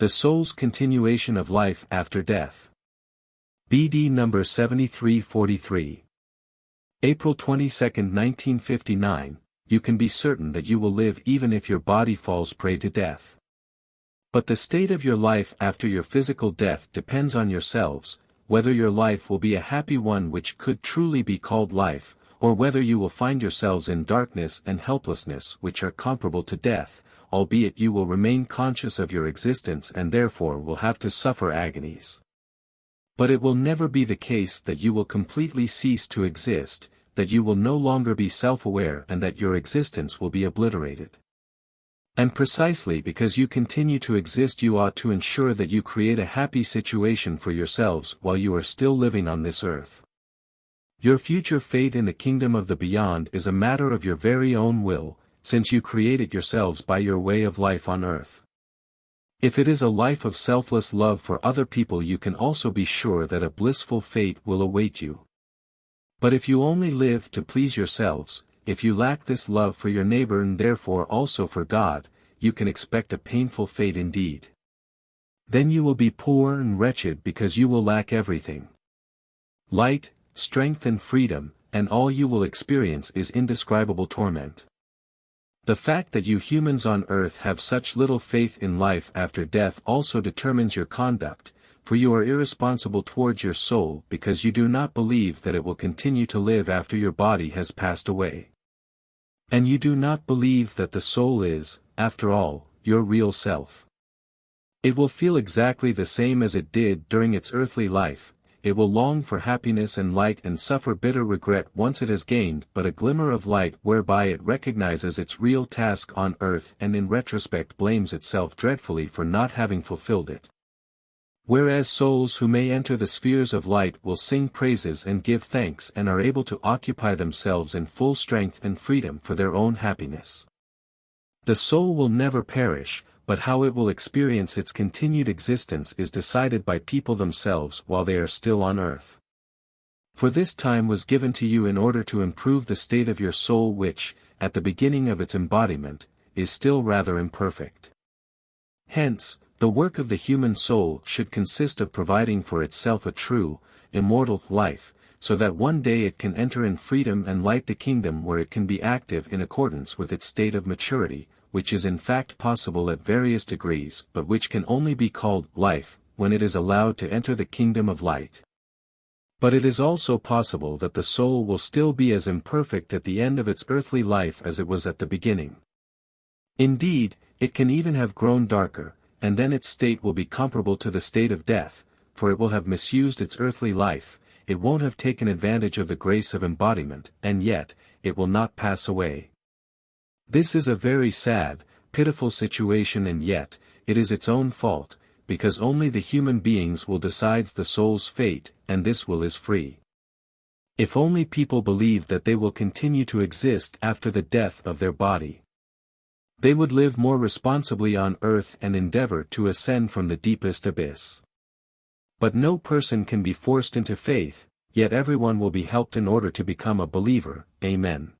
The soul's continuation of life after death. BD number 7343. April 22, 1959, you can be certain that you will live even if your body falls prey to death. But the state of your life after your physical death depends on yourselves, whether your life will be a happy one which could truly be called life, or whether you will find yourselves in darkness and helplessness which are comparable to death, albeit you will remain conscious of your existence and therefore will have to suffer agonies. But it will never be the case that you will completely cease to exist, that you will no longer be self-aware and that your existence will be obliterated. And precisely because you continue to exist, you ought to ensure that you create a happy situation for yourselves while you are still living on this earth. Your future fate in the kingdom of the beyond is a matter of your very own will, since you create it yourselves by your way of life on earth. If it is a life of selfless love for other people, you can also be sure that a blissful fate will await you. But if you only live to please yourselves, if you lack this love for your neighbor and therefore also for God, you can expect a painful fate indeed. Then you will be poor and wretched because you will lack everything. Light, strength and freedom, and all you will experience is indescribable torment. The fact that you humans on earth have such little faith in life after death also determines your conduct, for you are irresponsible towards your soul because you do not believe that it will continue to live after your body has passed away. And you do not believe that the soul is, after all, your real self. It will feel exactly the same as it did during its earthly life. It will long for happiness and light and suffer bitter regret once it has gained but a glimmer of light whereby it recognizes its real task on earth and in retrospect blames itself dreadfully for not having fulfilled it. Whereas souls who may enter the spheres of light will sing praises and give thanks and are able to occupy themselves in full strength and freedom for their own happiness. The soul will never perish, but how it will experience its continued existence is decided by people themselves while they are still on earth. For this time was given to you in order to improve the state of your soul which, at the beginning of its embodiment, is still rather imperfect. Hence, the work of the human soul should consist of providing for itself a true, immortal life, so that one day it can enter in freedom and light the kingdom where it can be active in accordance with its state of maturity, which is in fact possible at various degrees but which can only be called life when it is allowed to enter the kingdom of light. But it is also possible that the soul will still be as imperfect at the end of its earthly life as it was at the beginning. Indeed, it can even have grown darker, and then its state will be comparable to the state of death, for it will have misused its earthly life, it won't have taken advantage of the grace of embodiment, and yet, it will not pass away. This is a very sad, pitiful situation, and yet, it is its own fault, because only the human beings will decide the soul's fate, and this will is free. If only people believe that they will continue to exist after the death of their body, they would live more responsibly on earth and endeavor to ascend from the deepest abyss. But no person can be forced into faith, yet everyone will be helped in order to become a believer. Amen.